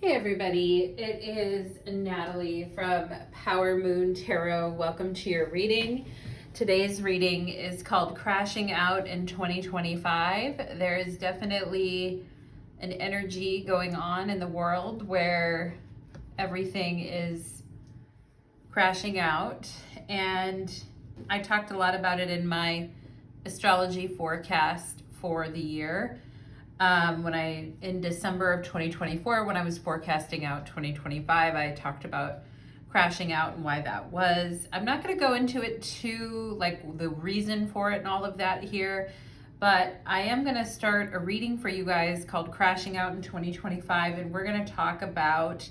Hey everybody, it is Natalie from Power Moon Tarot. Welcome to your reading. Today's reading is called Crashing Out in 2025. There is definitely an energy going on in the world where everything is crashing out, and I talked a lot about it in my astrology forecast for the year. In December of 2024, when I was forecasting out 2025, I talked about crashing out and why that was. I'm not going to go into it too, like the reason for it and all of that here, but I am going to start a reading for you guys called Crashing Out in 2025, and we're going to talk about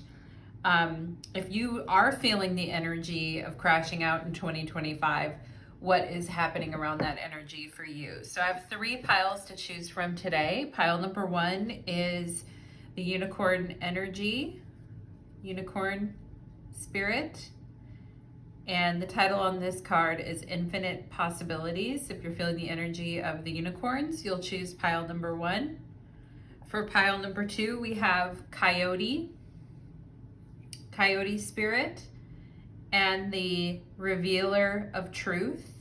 if you are feeling the energy of crashing out in 2025, what is happening around that energy for you. So I have 3 piles to choose from today. Pile number 1 is the unicorn energy, unicorn spirit. And the title on this card is Infinite Possibilities. If you're feeling the energy of the unicorns, you'll choose pile number 1. For pile number 2, we have Coyote, Coyote spirit, and the revealer of truth.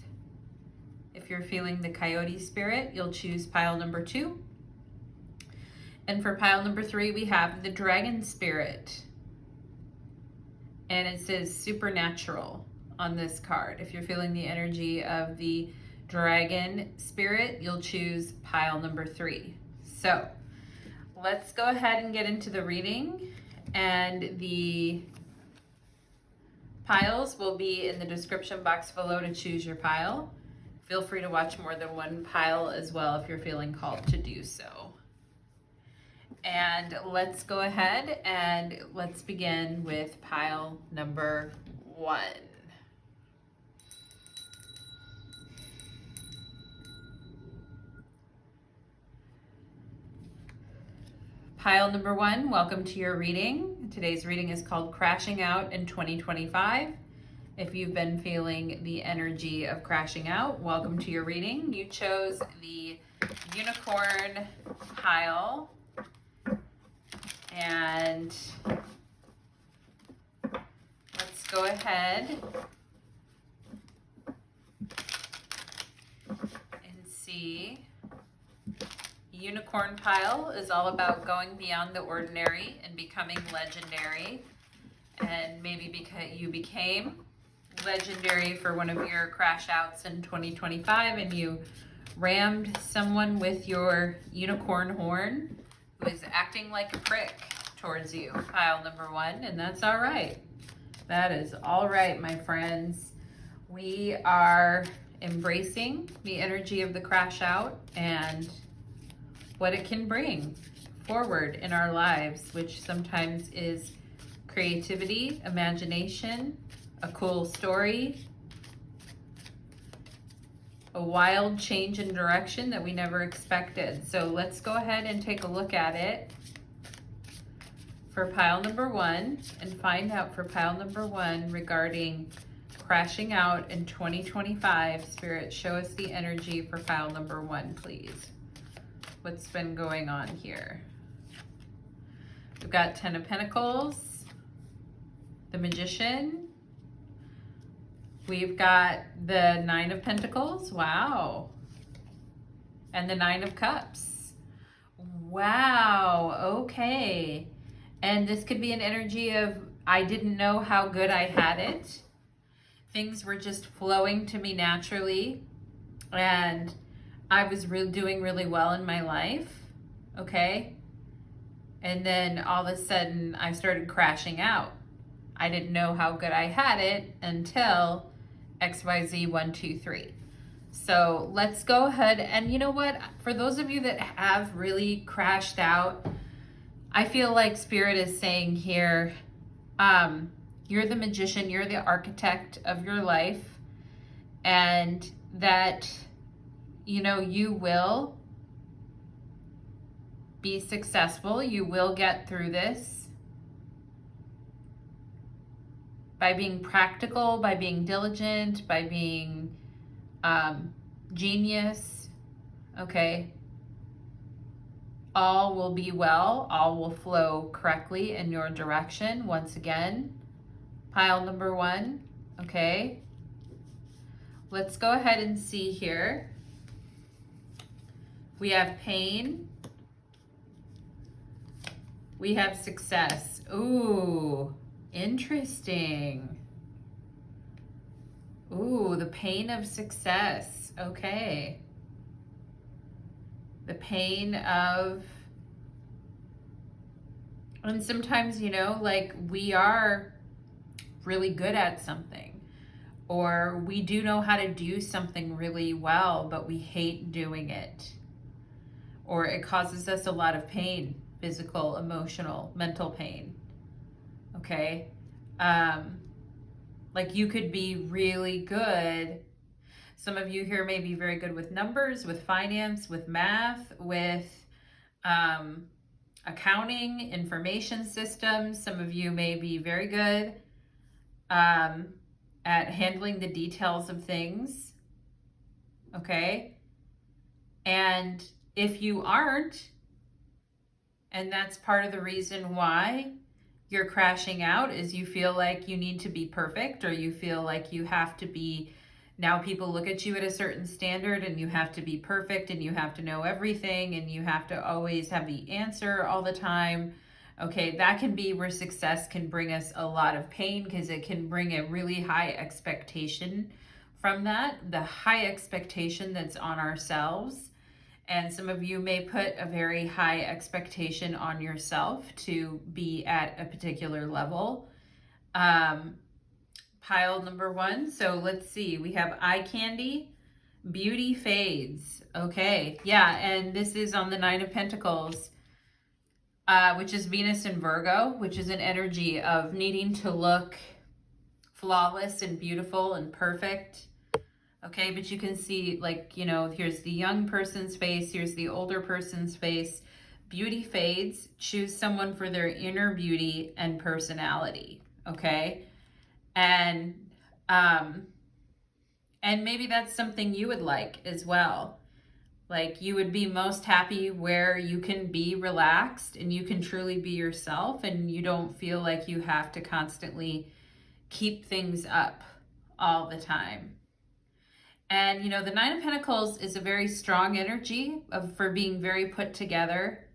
If you're feeling the Coyote spirit, you'll choose pile number 2. And for pile number 3, we have the dragon spirit. And it says supernatural on this card. If you're feeling the energy of the dragon spirit, you'll choose pile number 3. So let's go ahead and get into the reading, and the piles will be in the description box below to choose your pile. Feel free to watch more than one pile as well if you're feeling called to do so. And let's go ahead and let's begin with pile number 1. Pile number 1, welcome to your reading. Today's reading is called Crashing Out in 2025. If you've been feeling the energy of crashing out, welcome to your reading. You chose the unicorn pile, and let's go ahead and see. Unicorn pile is all about going beyond the ordinary and becoming legendary. And maybe because you became legendary for one of your crash outs in 2025 and you rammed someone with your unicorn horn who is acting like a prick towards you, pile number 1, and that's all right. That is all right, my friends. We are embracing the energy of the crash out and what it can bring forward in our lives, which sometimes is creativity, imagination, a cool story, a wild change in direction that we never expected. So let's go ahead and take a look at it for pile number 1 and find out for pile number 1 regarding crashing out in 2025. Spirit, show us the energy for pile number 1, please. What's been going on here? We've got 10 of Pentacles, the Magician. We've got the 9 of Pentacles, wow. And the 9 of Cups. Wow, okay. And this could be an energy of, I didn't know how good I had it. Things were just flowing to me naturally. And I was doing really well in my life, okay? And then all of a sudden I started crashing out. I didn't know how good I had it until XYZ 1, 2, 3. So let's go ahead, and you know what? For those of you that have really crashed out, I feel like Spirit is saying here, you're the magician, you're the architect of your life, and that, you know, you will be successful. You will get through this by being practical, by being diligent, by being genius, okay? all will be well. All will flow correctly in your direction. Once again, pile number 1. Okay. Let's go ahead and see here. We have pain. We have success. Ooh, interesting. Ooh, the pain of success. Okay. The pain of, and sometimes, you know, like we are really good at something, or we do know how to do something really well, but we hate doing it, or it causes us a lot of pain, physical, emotional, mental pain. Okay. Like you could be really good. Some of you here may be very good with numbers, with finance, with math, with accounting, information systems. Some of you may be very good at handling the details of things. Okay. And if you aren't, and that's part of the reason why you're crashing out, is you feel like you need to be perfect, or you feel like you have to be, now people look at you at a certain standard and you have to be perfect and you have to know everything and you have to always have the answer all the time. Okay, that can be where success can bring us a lot of pain, because it can bring a really high expectation from that, the high expectation that's on ourselves. And some of you may put a very high expectation on yourself to be at a particular level. Pile number 1. So let's see, we have eye candy, beauty fades. Okay, yeah, and this is on the 9 of Pentacles, which is Venus in Virgo, which is an energy of needing to look flawless and beautiful and perfect. Okay, but you can see, like, you know, here's the young person's face, here's the older person's face. Beauty fades. Choose someone for their inner beauty and personality. Okay, and maybe that's something you would like as well. Like, you would be most happy where you can be relaxed and you can truly be yourself, and you don't feel like you have to constantly keep things up all the time. And, you know, the 9 of Pentacles is a very strong energy for being very put together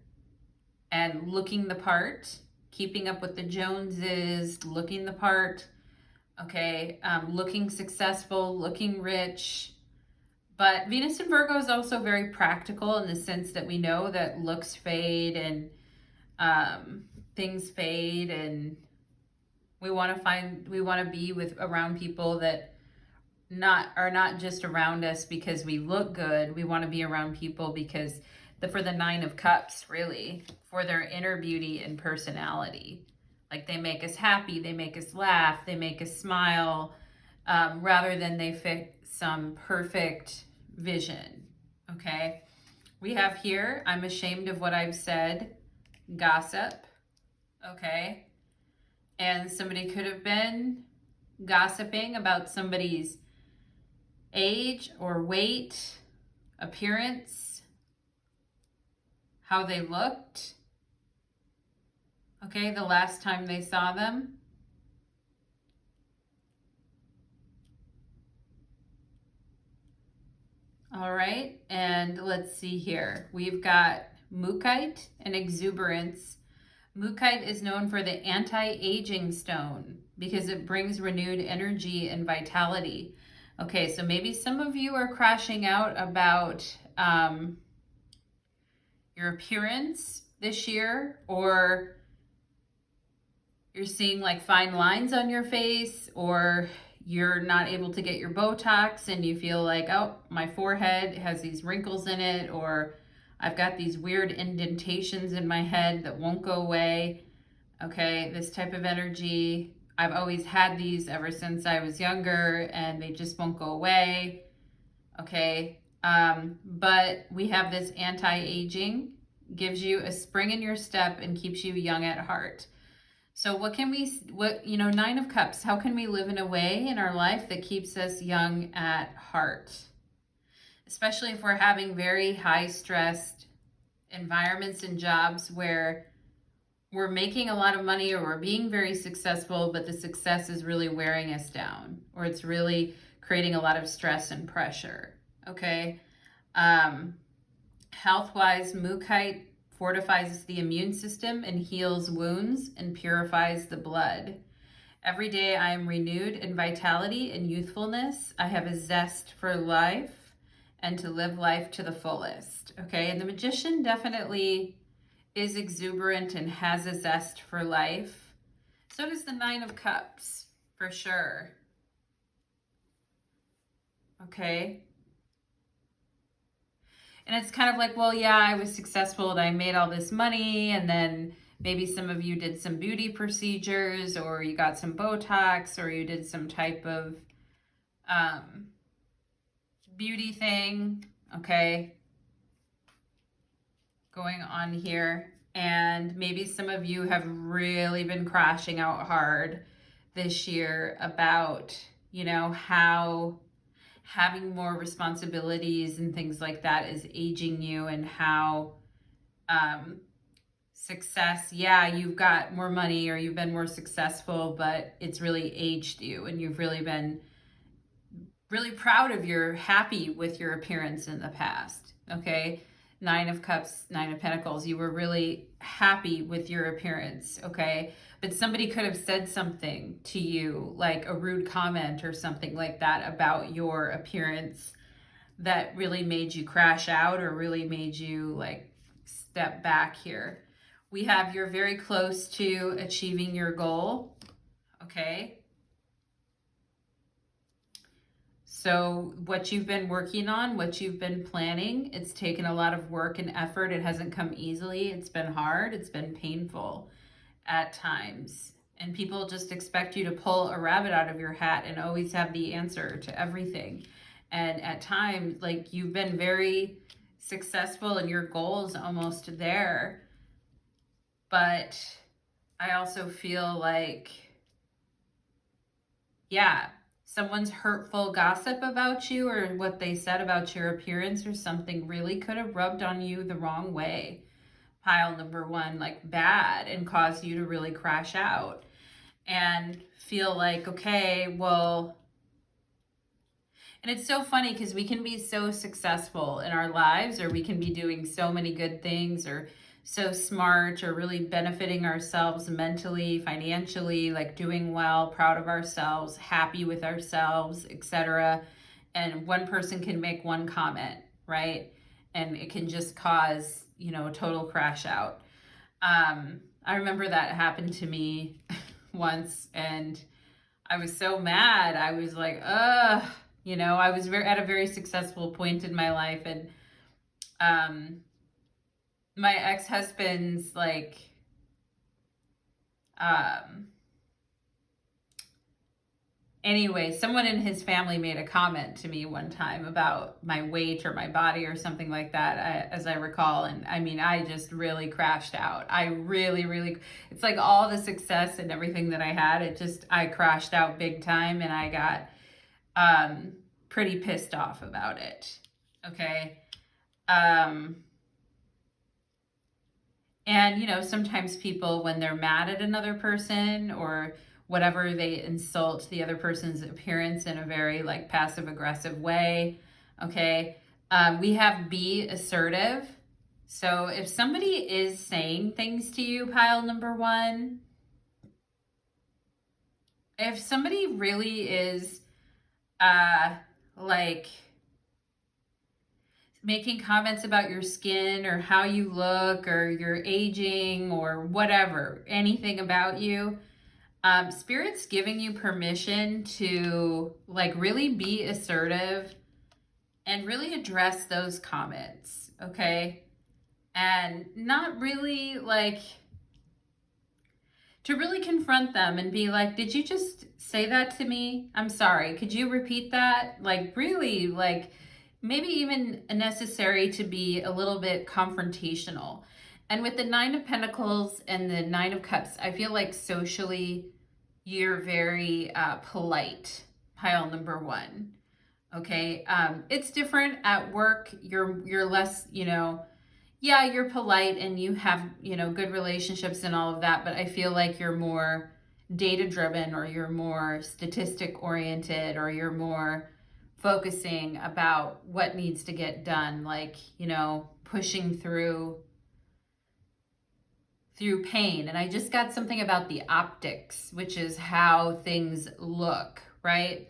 and looking the part, keeping up with the Joneses, looking the part, okay, looking successful, looking rich. But Venus in Virgo is also very practical in the sense that we know that looks fade and things fade, and we want to be around people that are not just around us because we look good. We want to be around people because for the 9 of Cups, really, for their inner beauty and personality. Like, they make us happy, they make us laugh, they make us smile, rather than they fit some perfect vision. Okay, we have here, I'm ashamed of what I've said, gossip. Okay, and somebody could have been gossiping about somebody's age or weight, appearance, how they looked, okay, the last time they saw them. All right, and let's see here. We've got Mookaite and exuberance. Mookaite is known for the anti-aging stone because it brings renewed energy and vitality. Okay, so maybe some of you are crashing out about your appearance this year, or you're seeing like fine lines on your face, or you're not able to get your Botox and you feel like, oh, my forehead has these wrinkles in it, or I've got these weird indentations in my head that won't go away. Okay, this type of energy. I've always had these ever since I was younger and they just won't go away. Okay, but we have this anti-aging, gives you a spring in your step and keeps you young at heart. So you know, 9 of Cups, how can we live in a way in our life that keeps us young at heart? Especially if we're having very high stressed environments and jobs where we're making a lot of money or we're being very successful, but the success is really wearing us down, or it's really creating a lot of stress and pressure. Okay. Health-wise, Mukite fortifies the immune system and heals wounds and purifies the blood. Every day I am renewed in vitality and youthfulness. I have a zest for life and to live life to the fullest. Okay, and the Magician definitely is exuberant and has a zest for life. So does the Nine of Cups, for sure. Okay. And it's kind of like, well, yeah, I was successful and I made all this money, and then maybe some of you did some beauty procedures, or you got some Botox, or you did some type of beauty thing, okay, going on here. And maybe some of you have really been crashing out hard this year about, you know, how having more responsibilities and things like that is aging you, and how success, yeah, you've got more money or you've been more successful, but it's really aged you, and you've really been really proud of your, happy with your appearance in the past. Okay. Nine of Cups, Nine of Pentacles, you were really happy with your appearance. Okay. But somebody could have said something to you, like a rude comment or something like that about your appearance, that really made you crash out, or really made you like step back here. We have, you're very close to achieving your goal. Okay. So what you've been working on, what you've been planning, it's taken a lot of work and effort. It hasn't come easily. It's been hard. It's been painful at times. And people just expect you to pull a rabbit out of your hat and always have the answer to everything. And at times, like, you've been very successful and your goal's almost there. But I also feel like, yeah, someone's hurtful gossip about you, or what they said about your appearance or something, really could have rubbed on you the wrong way. Pile number one, like bad, and caused you to really crash out and feel like, okay, well, and it's so funny because we can be so successful in our lives, or we can be doing so many good things, or so smart, or really benefiting ourselves mentally, financially, like doing well, proud of ourselves, happy with ourselves, etc. And one person can make one comment, right? And it can just cause, you know, a total crash out. I remember that happened to me once, and I was so mad. I was like, ugh, you know, I was at a very successful point in my life, and my ex-husband's like, anyway, someone in his family made a comment to me one time about my weight or my body or something like that, as I recall. And I mean, I just really crashed out. I really, it's like all the success and everything that I had, I crashed out big time, and I got pretty pissed off about it. Okay. And, you know, sometimes people, when they're mad at another person or whatever, they insult the other person's appearance in a very like passive aggressive way. Okay. We have be assertive. So if somebody is saying things to you, pile number one, if somebody really is like making comments about your skin or how you look or your aging or whatever, anything about you, Spirit's giving you permission to like really be assertive and really address those comments, okay? And not really like to really confront them and be like, did you just say that to me? I'm sorry. Could you repeat that? Like really, like maybe even necessary to be a little bit confrontational. And with the Nine of Pentacles and the Nine of Cups, I feel like socially you're very polite, pile number one. Okay, it's different at work. You're less, you know, yeah, you're polite and you have, you know, good relationships and all of that, but I feel like you're more data driven, or you're more statistic oriented, or you're more focusing about what needs to get done, like, you know, pushing through pain. And I just got something about the optics, which is how things look, right?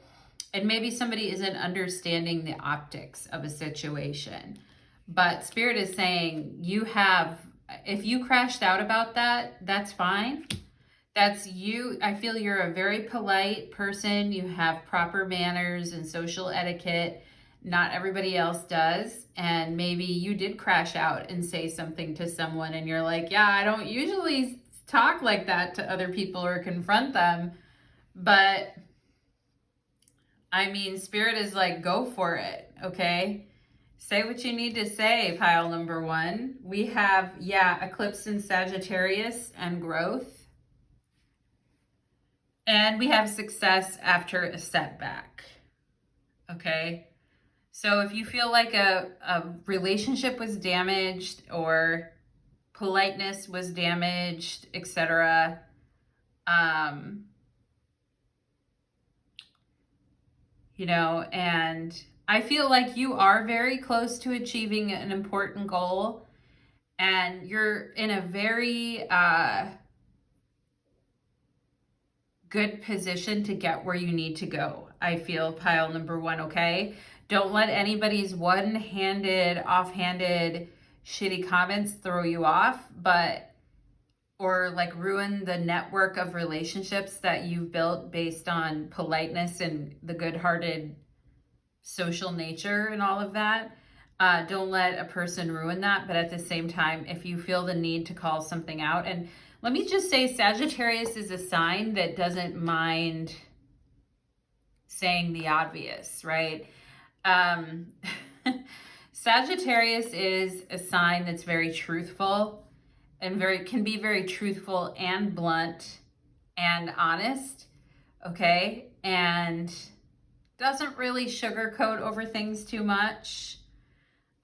And maybe somebody isn't understanding the optics of a situation. But Spirit is saying you have, if you crashed out about that, that's fine. That's you. I feel you're a very polite person. You have proper manners and social etiquette. Not everybody else does. And maybe you did crash out and say something to someone and you're like, yeah, I don't usually talk like that to other people or confront them. But I mean, Spirit is like, go for it, okay? Say what you need to say, pile number one. We have, yeah, eclipse in Sagittarius and growth. And we have success after a setback, okay? So if you feel like a relationship was damaged, or politeness was damaged, etc., you know, and I feel like you are very close to achieving an important goal, and you're in a very good position to get where you need to go. I feel, pile number one, okay? Don't let anybody's one-handed, offhanded, shitty comments throw you off, or like ruin the network of relationships that you've built based on politeness and the good-hearted social nature and all of that. Don't let a person ruin that. But at the same time, if you feel the need to call something out, and let me just say, Sagittarius is a sign that doesn't mind saying the obvious, right? Sagittarius is a sign that's very truthful and can be very truthful and blunt and honest, okay? And doesn't really sugarcoat over things too much,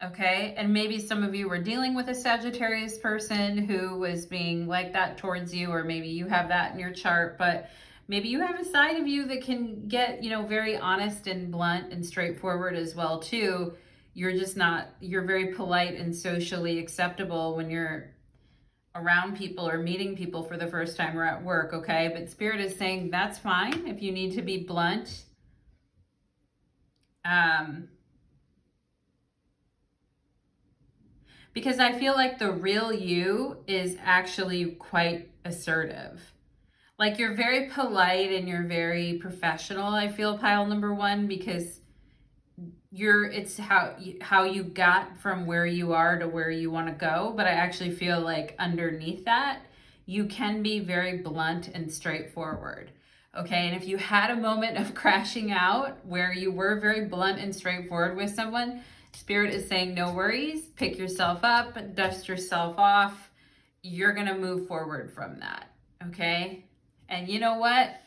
okay? And maybe some of you were dealing with a Sagittarius person who was being like that towards you, or maybe you have that in your chart, but maybe you have a side of you that can get, you know, very honest and blunt and straightforward as well too. You're just not, you're very polite and socially acceptable when you're around people or meeting people for the first time or at work, okay? But Spirit is saying that's fine if you need to be blunt. Because I feel like the real you is actually quite assertive. Like, you're very polite and you're very professional, I feel, pile number one, because it's how you got from where you are to where you want to go. But I actually feel like underneath that, you can be very blunt and straightforward. Okay, and if you had a moment of crashing out where you were very blunt and straightforward with someone, Spirit is saying no worries, pick yourself up, dust yourself off. You're going to move forward from that, okay? And you know what?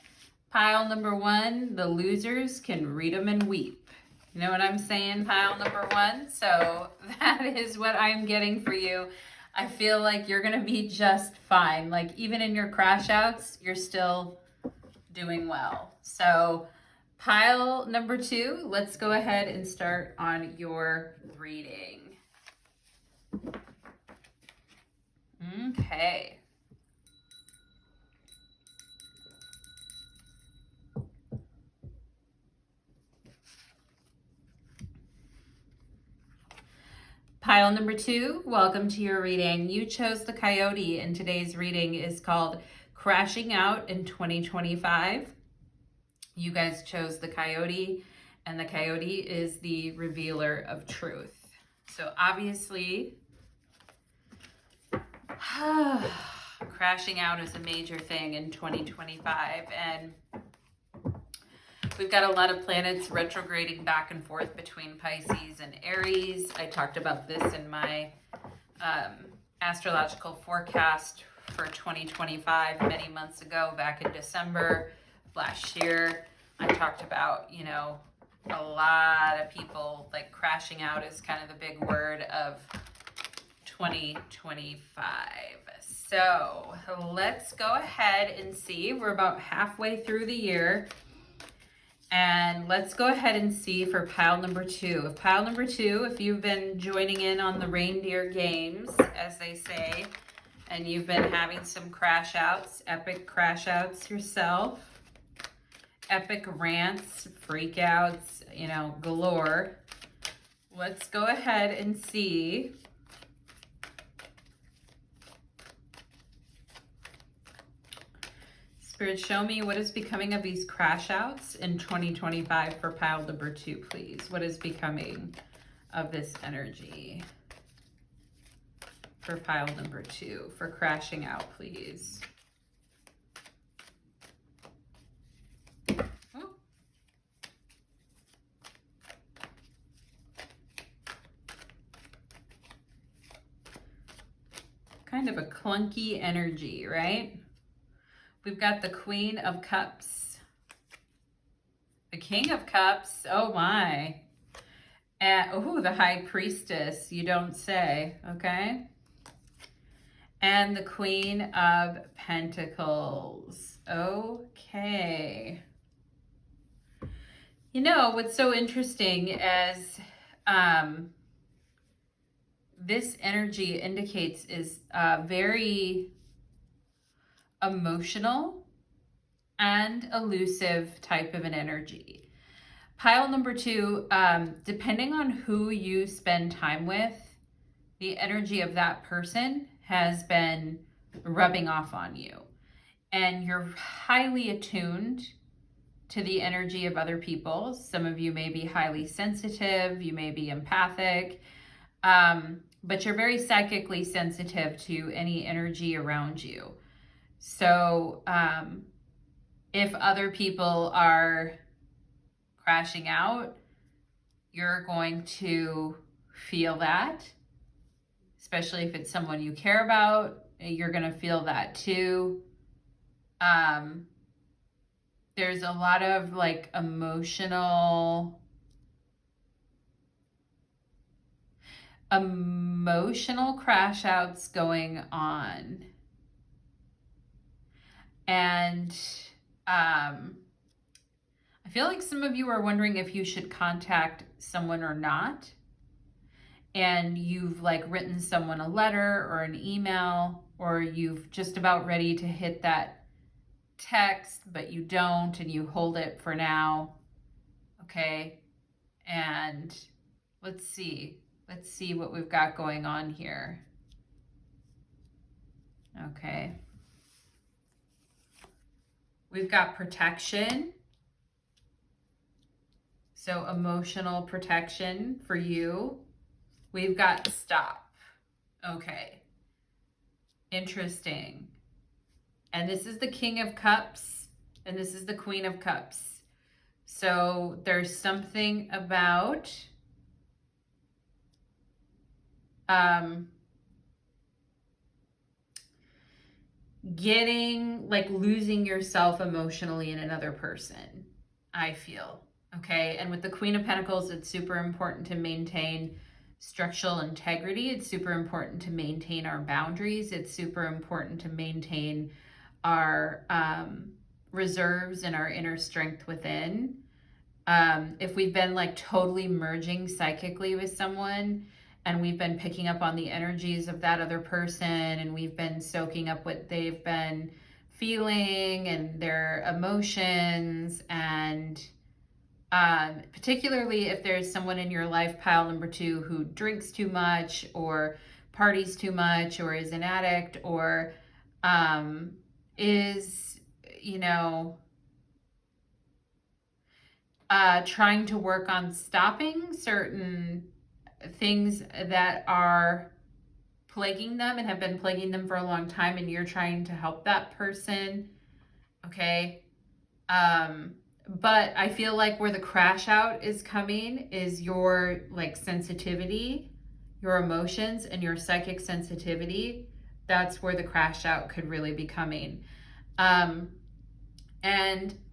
Pile number one, the losers can read them and weep. You know what I'm saying, pile number one? So that is what I'm getting for you. I feel like you're going to be just fine. Like, even in your crash outs, you're still doing well. So pile number two, let's go ahead and start on your reading. Okay. Pile number two, welcome to your reading. You chose the Coyote, and today's reading is called Crashing Out in 2025. You guys chose the Coyote, and the Coyote is the revealer of truth. So obviously, crashing out is a major thing in 2025, and we've got a lot of planets retrograding back and forth between Pisces and Aries. I talked about this in my astrological forecast for 2025 many months ago, back in December last year. I talked about, you know, a lot of people, like, crashing out is kind of the big word of 2025. So let's go ahead and see. We're about halfway through the year. And let's go ahead and see for pile number 2. Pile number 2, if you've been joining in on the reindeer games, as they say, and you've been having some crash outs, epic crash outs yourself, epic rants, freakouts, galore. Let's go ahead and see. Spirit, show me what is becoming of these crash outs in 2025 for pile number 2, please. What is becoming of this energy for pile number 2 for crashing out, please? Oh. Kind of a clunky energy, right? We've got the Queen of Cups, the King of Cups, oh my, and the High Priestess, you don't say, okay, and the Queen of Pentacles, okay. What's so interesting is this energy indicates is very emotional and elusive type of an energy. Pile number 2, depending on who you spend time with, the energy of that person has been rubbing off on you. And you're highly attuned to the energy of other people. Some of you may be highly sensitive, you may be empathic, but you're very psychically sensitive to any energy around you. So if other people are crashing out, you're going to feel that, especially if it's someone you care about, you're going to feel that too. There's a lot of like emotional crash outs going on. And I feel like some of you are wondering if you should contact someone or not. And you've like written someone a letter or an email, or you've just about ready to hit that text, but you don't, and you hold it for now. Okay. And let's see what we've got going on here. Okay. We've got protection. So emotional protection for you. We've got stop. Okay. Interesting. And this is the King of Cups, and this is the Queen of Cups. So there's something about losing yourself emotionally in another person, I feel. Okay. And with the Queen of Pentacles, it's super important to maintain structural integrity. It's super important to maintain our boundaries. It's super important to maintain our reserves and our inner strength within. If we've been like totally merging psychically with someone, and we've been picking up on the energies of that other person, and we've been soaking up what they've been feeling and their emotions, and particularly if there's someone in your life, pile number 2, who drinks too much or parties too much or is an addict or is, trying to work on stopping certain things that are plaguing them and have been plaguing them for a long time, and you're trying to help that person. Okay. But I feel like where the crash out is coming is your like sensitivity, your emotions, and your psychic sensitivity. That's where the crash out could really be coming. And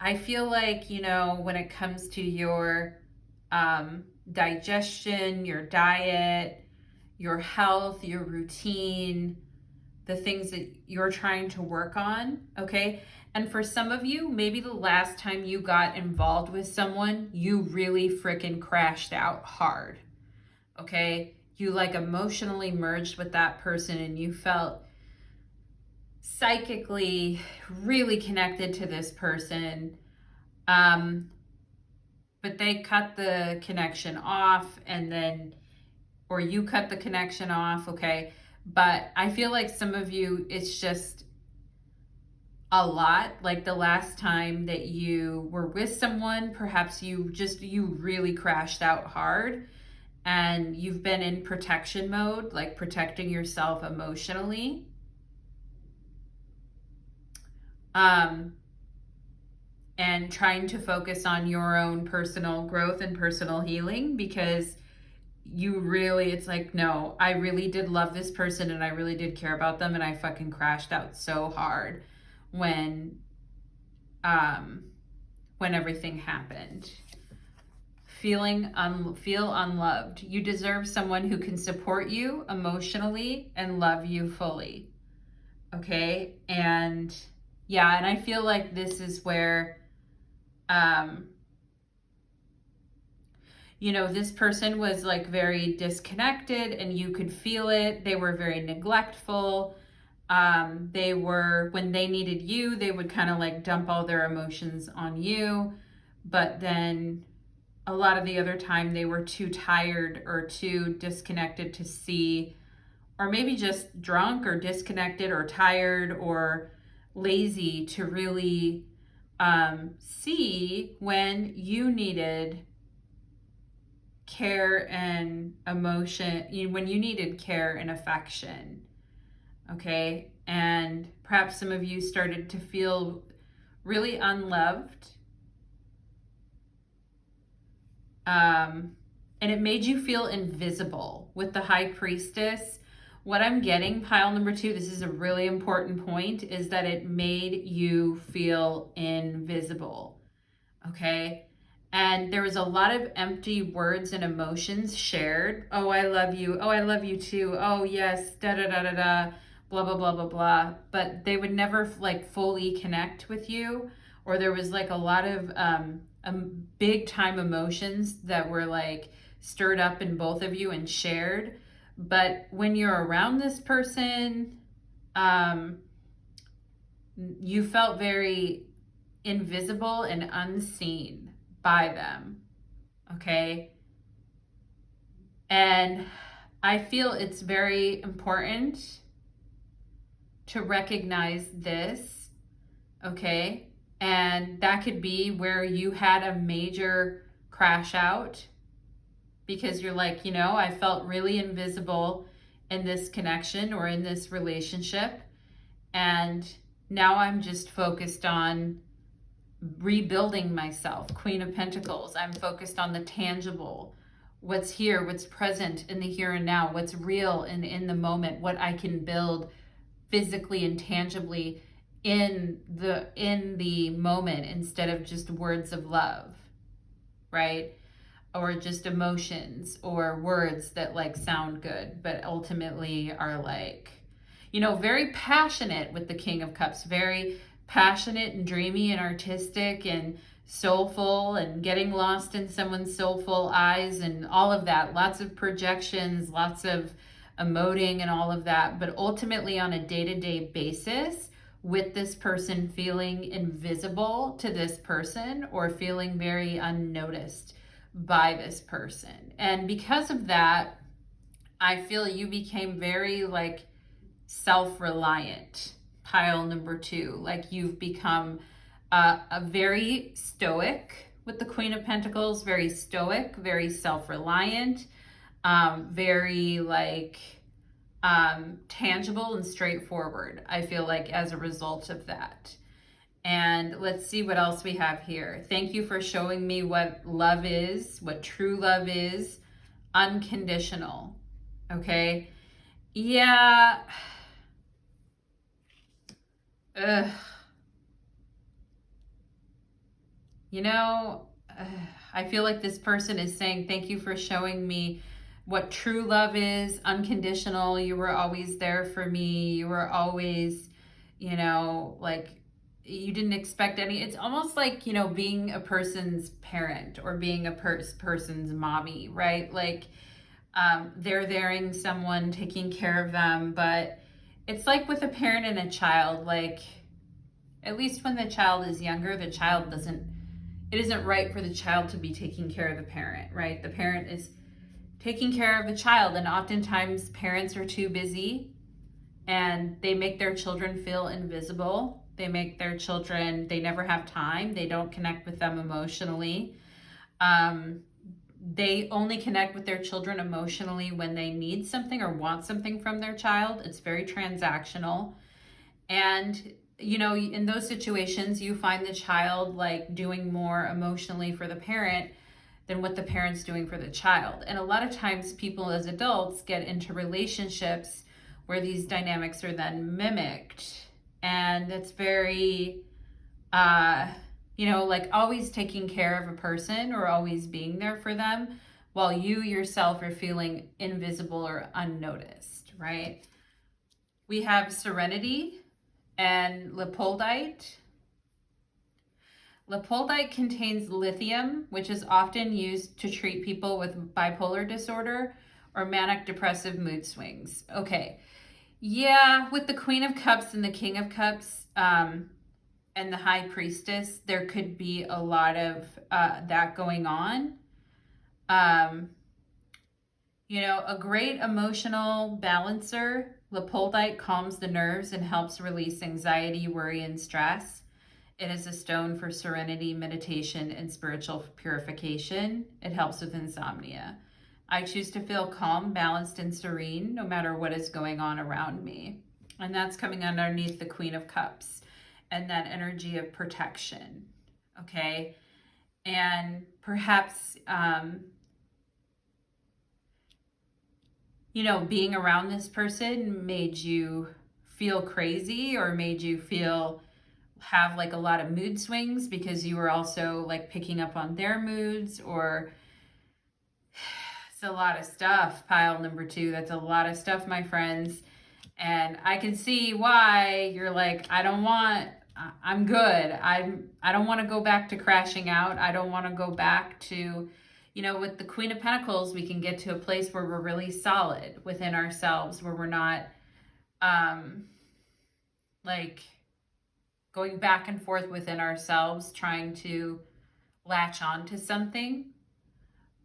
I feel like, when it comes to your digestion, your diet, your health, your routine, the things that you're trying to work on, okay? And for some of you, maybe the last time you got involved with someone, you really freaking crashed out hard, okay? You like emotionally merged with that person and you felt psychically really connected to this person. But they cut the connection off and then, or you cut the connection off, okay? But I feel like some of you, it's just a lot. Like the last time that you were with someone, perhaps you really crashed out hard and you've been in protection mode, like protecting yourself emotionally. And trying to focus on your own personal growth and personal healing, because you really, it's like, no, I really did love this person and I really did care about them, and I fucking crashed out so hard when everything happened. Feel unloved. You deserve someone who can support you emotionally and love you fully. Okay? And yeah, and I feel like this is where this person was like very disconnected and you could feel it. They were very neglectful. When they needed you, they would kind of like dump all their emotions on you. But then a lot of the other time they were too tired or too disconnected to see, or maybe just drunk or disconnected or tired or lazy to really see when you needed care and emotion, when you needed care and affection, okay? And perhaps some of you started to feel really unloved. And it made you feel invisible with the High Priestess. What I'm getting, pile number 2, this is a really important point, is that it made you feel invisible, okay? And there was a lot of empty words and emotions shared. Oh, I love you. Oh, I love you too. Oh, yes, da-da-da-da-da, blah, blah, blah, blah, blah. But they would never like fully connect with you. Or there was like a lot of big time emotions that were like stirred up in both of you and shared. But when you're around this person, you felt very invisible and unseen by them, okay? And I feel it's very important to recognize this, okay? And that could be where you had a major crash out because you're like, I felt really invisible in this connection or in this relationship. And now I'm just focused on rebuilding myself. Queen of Pentacles. I'm focused on the tangible, what's here, what's present in the here and now, what's real and in the moment, what I can build physically and tangibly in the moment instead of just words of love, right? Or just emotions or words that like sound good but ultimately are like, very passionate with the King of Cups, very passionate and dreamy and artistic and soulful and getting lost in someone's soulful eyes and all of that. Lots of projections, lots of emoting and all of that. But ultimately on a day-to-day basis, with this person feeling invisible to this person or feeling very unnoticed by this person. And because of that, I feel you became very like self-reliant. Pile number 2, like you've become a very stoic with the Queen of Pentacles, very stoic, very self-reliant, very like tangible and straightforward, I feel like, as a result of that. And let's see what else we have here. Thank you for showing me what love is, what true love is. Unconditional. Okay? Yeah. Ugh. I feel like this person is saying, thank you for showing me what true love is, unconditional. You were always there for me. You were always, you know, like you didn't expect any. It's almost like, you know, being a person's parent or being a person's mommy, right? Like they're thereing someone taking care of them, but it's like with a parent and a child, like at least when the child is younger, the child doesn't, it isn't right for the child to be taking care of the parent, right? The parent is taking care of the child, and oftentimes parents are too busy and they make their children feel invisible. They make their children, they never have time. They don't connect with them emotionally. They only connect with their children emotionally when they need something or want something from their child. It's very transactional. And, you know, in those situations, you find the child like doing more emotionally for the parent than what the parent's doing for the child. And a lot of times people as adults get into relationships where these dynamics are then mimicked. And it's very, you know, like always taking care of a person or always being there for them while you yourself are feeling invisible or unnoticed, right? We have serenity and lepoldite. Lepoldite contains lithium, which is often used to treat people with bipolar disorder or manic depressive mood swings. Okay. Yeah, with the Queen of Cups and the King of Cups and the High Priestess, there could be a lot of that going on. You know, a great emotional balancer, lepoldite calms the nerves and helps release anxiety, worry, and stress. It is a stone for serenity, meditation, and spiritual purification. It helps with insomnia. I choose to feel calm, balanced, and serene no matter what is going on around me. And that's coming underneath the Queen of Cups and that energy of protection. Okay. And perhaps, you know, being around this person made you feel crazy or made you have like a lot of mood swings because you were also like picking up on their moods, or it's a lot of stuff. Pile number 2, that's a lot of stuff, my friends. And I can see why you're like, I'm good. I don't want to go back to crashing out. I don't want to go back to, you know, with the Queen of Pentacles, we can get to a place where we're really solid within ourselves, where we're not like going back and forth within ourselves, trying to latch on to something.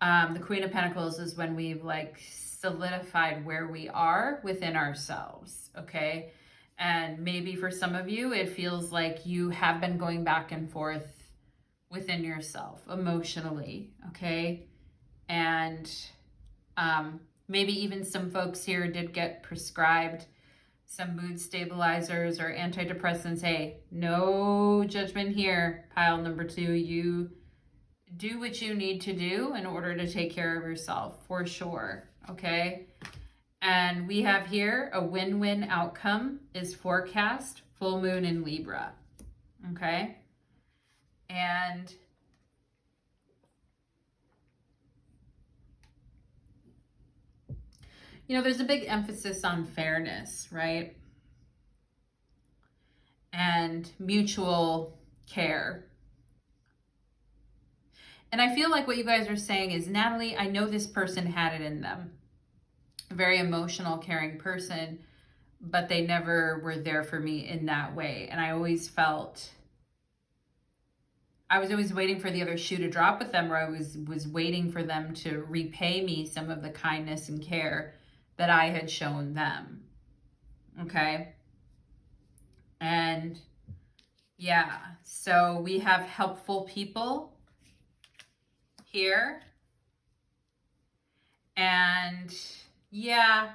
The Queen of Pentacles is when we've like solidified where we are within ourselves, okay? And maybe for some of you, it feels like you have been going back and forth within yourself emotionally, okay? And maybe even some folks here did get prescribed some mood stabilizers or antidepressants. Hey, no judgment here. Pile number 2, you do what you need to do in order to take care of yourself, for sure, okay? And we have here a win-win outcome is forecast, full moon in Libra, okay? And you know, there's a big emphasis on fairness, right? And mutual care. And I feel like what you guys are saying is, Natalie, I know this person had it in them. A very emotional, caring person, but they never were there for me in that way. And I always felt, I was always waiting for the other shoe to drop with them, or I was waiting for them to repay me some of the kindness and care that I had shown them. Okay. And yeah, so we have helpful people here. And yeah,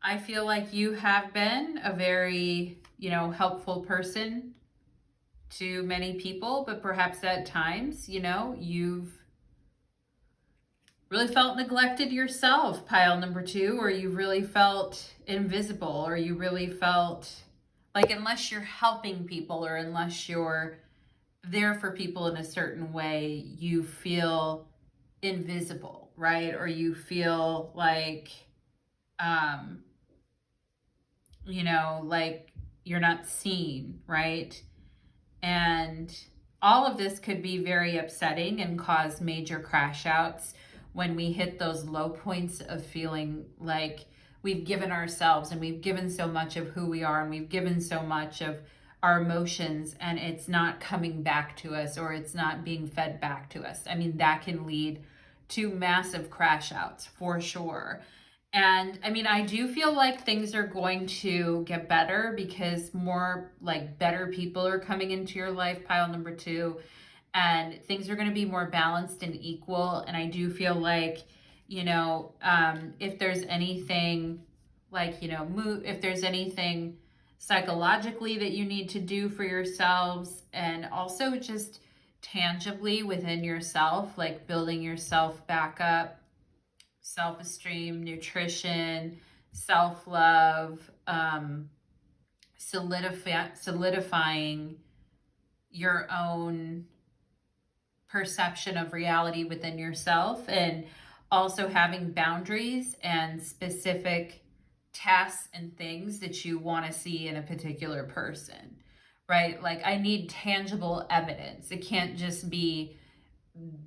I feel like you have been a very, you know, helpful person to many people, but perhaps at times, you know, you've really felt neglected yourself, pile number 2, or you really felt invisible, or you really felt like unless you're helping people or unless you're there for people in a certain way, you feel invisible, right? Or you feel like, um, like you're not seen, right? And all of this could be very upsetting and cause major crash outs when we hit those low points of feeling like we've given ourselves and we've given so much of who we are and we've given so much of our emotions and it's not coming back to us or it's not being fed back to us. I mean, that can lead to massive crash outs for sure. And I mean, I do feel like things are going to get better because more like better people are coming into your life, pile number 2, and things are going to be more balanced and equal. And I do feel like, if there's anything like, if there's anything psychologically that you need to do for yourselves and also just tangibly within yourself, like building yourself back up, self-esteem, nutrition, self-love, solidifying your own perception of reality within yourself, and also having boundaries and specific tasks and things that you want to see in a particular person, right? Like I need tangible evidence. It can't just be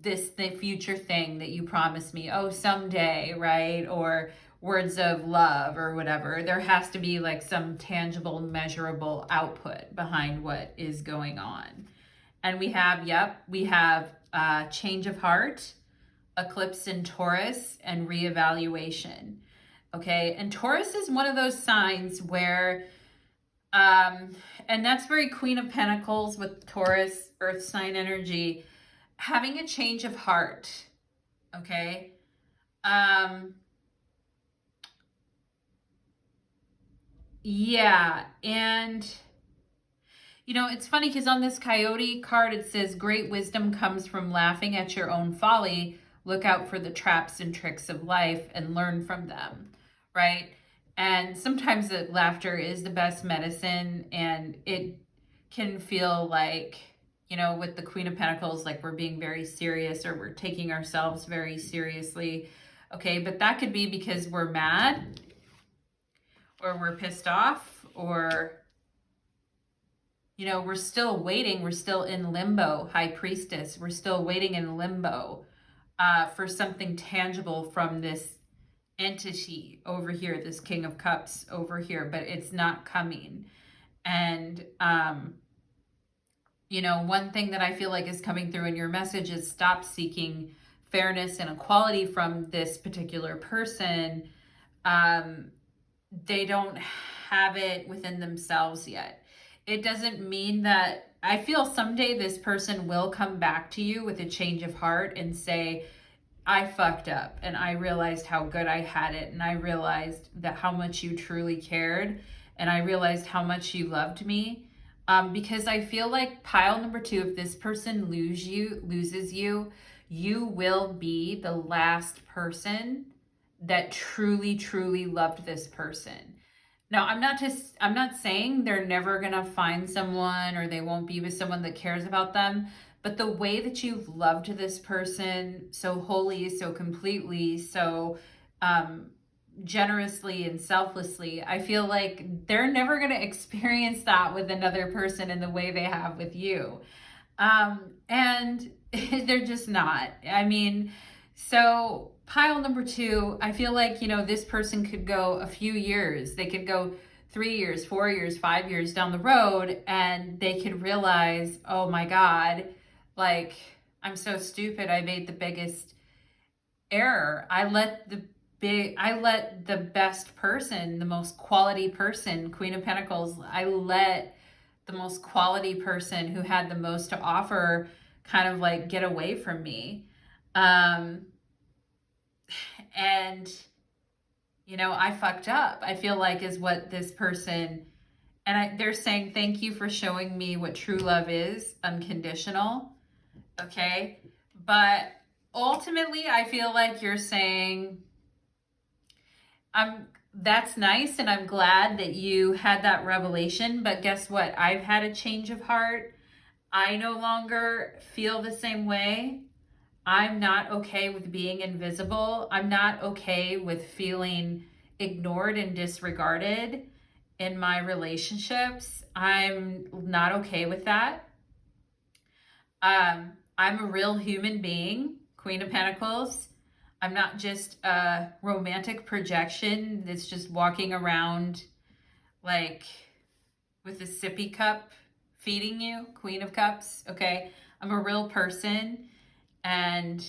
the future thing that you promised me, oh, someday, right? Or words of love or whatever. There has to be like some tangible, measurable output behind what is going on. And we have change of heart, eclipse in Taurus, and reevaluation. Okay, and Taurus is one of those signs where, and that's very Queen of Pentacles with Taurus, earth sign energy, having a change of heart, okay? Yeah, and it's funny because on this Coyote card, it says, great wisdom comes from laughing at your own folly. Look out for the traps and tricks of life and learn from them, right? And sometimes the laughter is the best medicine, and it can feel like, with the Queen of Pentacles, like we're being very serious or we're taking ourselves very seriously. Okay, but that could be because we're mad or we're pissed off or, we're still waiting. We're still in limbo, High Priestess. We're still waiting in limbo for something tangible from this entity over here, this King of Cups over here, but it's not coming. And, one thing that I feel like is coming through in your message is stop seeking fairness and equality from this particular person. They don't have it within themselves yet. It doesn't mean that, I feel someday this person will come back to you with a change of heart and say, I fucked up and I realized how good I had it, and I realized that how much you truly cared, and I realized how much you loved me. Because I feel like pile number 2, if this person loses you, you will be the last person that truly, truly loved this person. Now, I'm not saying they're never gonna find someone or they won't be with someone that cares about them, but the way that you've loved this person so wholly, so completely, so generously and selflessly, I feel like they're never going to experience that with another person in the way they have with you. And they're just not. I mean, so pile number 2, I feel like, this person could go a few years. They could go 3 years, 4 years, 5 years down the road, and they could realize, oh my God, like, I'm so stupid. I made the biggest error. I let the best person, the most quality person, Queen of Pentacles, I let the most quality person who had the most to offer kind of like get away from me. And, I fucked up, I feel like, is what this person, and they're saying, thank you for showing me what true love is, unconditional. Okay. But ultimately, I feel like you're saying, that's nice, and I'm glad that you had that revelation, but guess what? I've had a change of heart. I no longer feel the same way. I'm not okay with being invisible. I'm not okay with feeling ignored and disregarded in my relationships. I'm not okay with that. I'm a real human being, Queen of Pentacles. I'm not just a romantic projection that's just walking around like with a sippy cup feeding you, Queen of Cups, okay? I'm a real person, and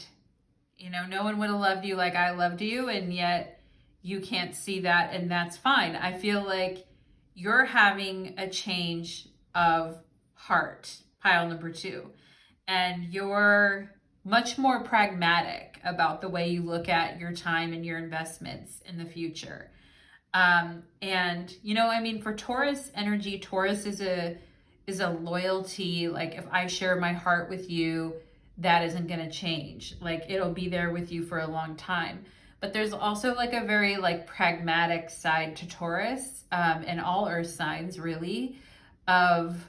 no one would have loved you like I loved you, and yet you can't see that, and that's fine. I feel like you're having a change of heart, pile number 2, and you're much more pragmatic about the way you look at your time and your investments in the future. And for Taurus energy, Taurus is a loyalty. Like, if I share my heart with you, that isn't going to change. Like, it'll be there with you for a long time. But there's also like a very like pragmatic side to Taurus, and all earth signs really, of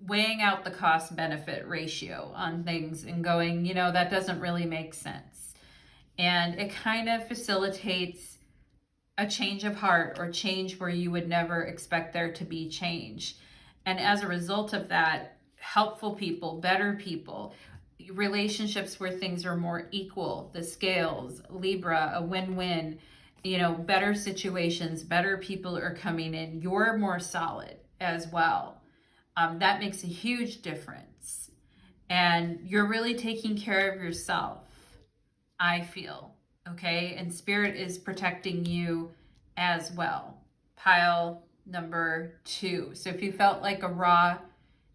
weighing out the cost benefit ratio on things and going, that doesn't really make sense. And it kind of facilitates a change of heart, or change where you would never expect there to be change. And as a result of that, helpful people, better people, relationships where things are more equal, the scales, Libra, a win-win, better situations, better people are coming in. You're more solid as well. That makes a huge difference. And you're really taking care of yourself, I feel. Okay, and Spirit is protecting you as well. Pile number 2. So if you felt like a raw,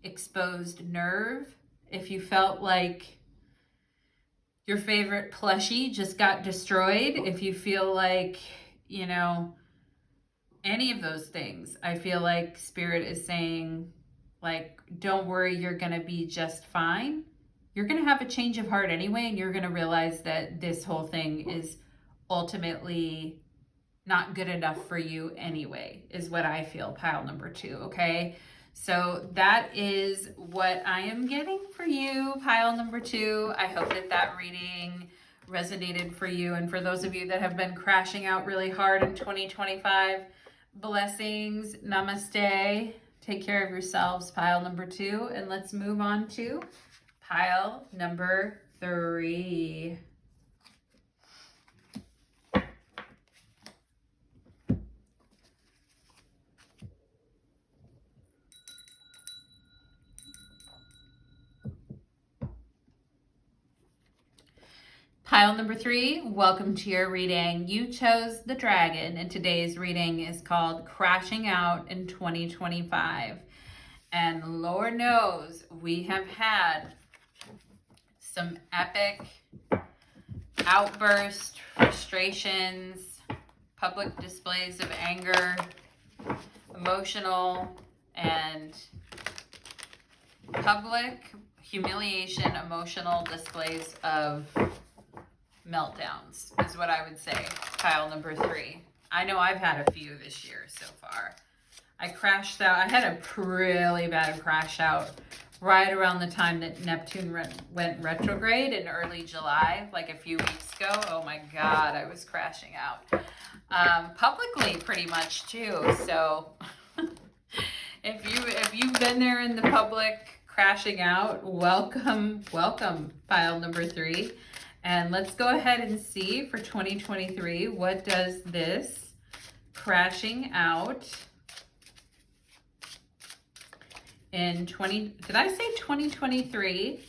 exposed nerve, if you felt like your favorite plushie just got destroyed, if you feel like, any of those things, I feel like Spirit is saying, like, don't worry, you're going to be just fine. You're going to have a change of heart anyway, and you're going to realize that this whole thing is ultimately not good enough for you anyway, is what I feel, pile number 2, okay? So that is what I am getting for you, pile number 2. I hope that reading resonated for you. And for those of you that have been crashing out really hard in 2025, blessings, namaste. Take care of yourselves, pile number 2. And let's move on to pile number 3. Pile number 3, welcome to your reading. You chose the dragon, and today's reading is called Crashing Out in 2025. And Lord knows we have had some epic outbursts, frustrations, public displays of anger, emotional and public humiliation, emotional displays of meltdowns is what I would say. Pile number 3. I know I've had a few this year so far. I crashed out. I had a really bad crash out right around the time that Neptune went retrograde in early July, like a few weeks ago. Oh my God, I was crashing out. Publicly pretty much too. So if you've been there in the public crashing out, welcome, pile number 3. And let's go ahead and see for 2023, what does this crashing out in did I say 2023?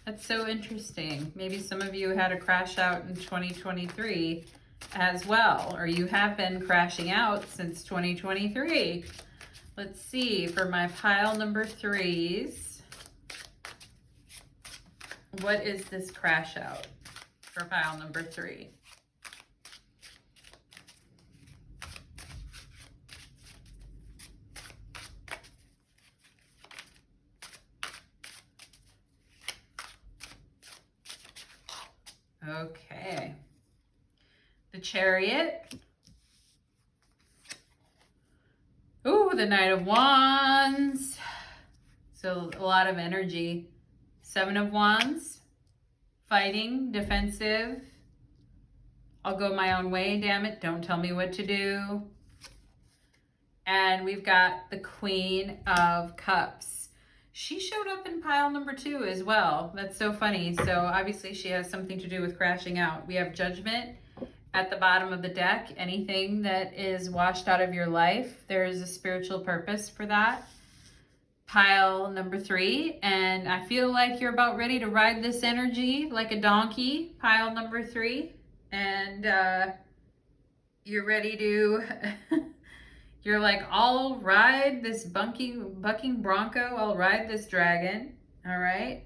That's so interesting. Maybe some of you had a crash out in 2023 as well, or you have been crashing out since 2023. Let's see for my pile number 3s. What is this crash out for pile number 3? Okay. The Chariot. Ooh, the Knight of Wands. So a lot of energy. 7 of Wands. fighting, defensive. I'll go my own way, damn it. Don't tell me what to do. And we've got the Queen of Cups. She showed up in pile number 2 as well. That's so funny. So obviously she has something to do with crashing out. We have Judgment at the bottom of the deck. Anything that is washed out of your life, there is a spiritual purpose for that. Pile number 3, and I feel like you're about ready to ride this energy like a donkey. Pile number 3, and you're ready to you're like, I'll ride this bucking bronco, I'll ride this dragon. All right.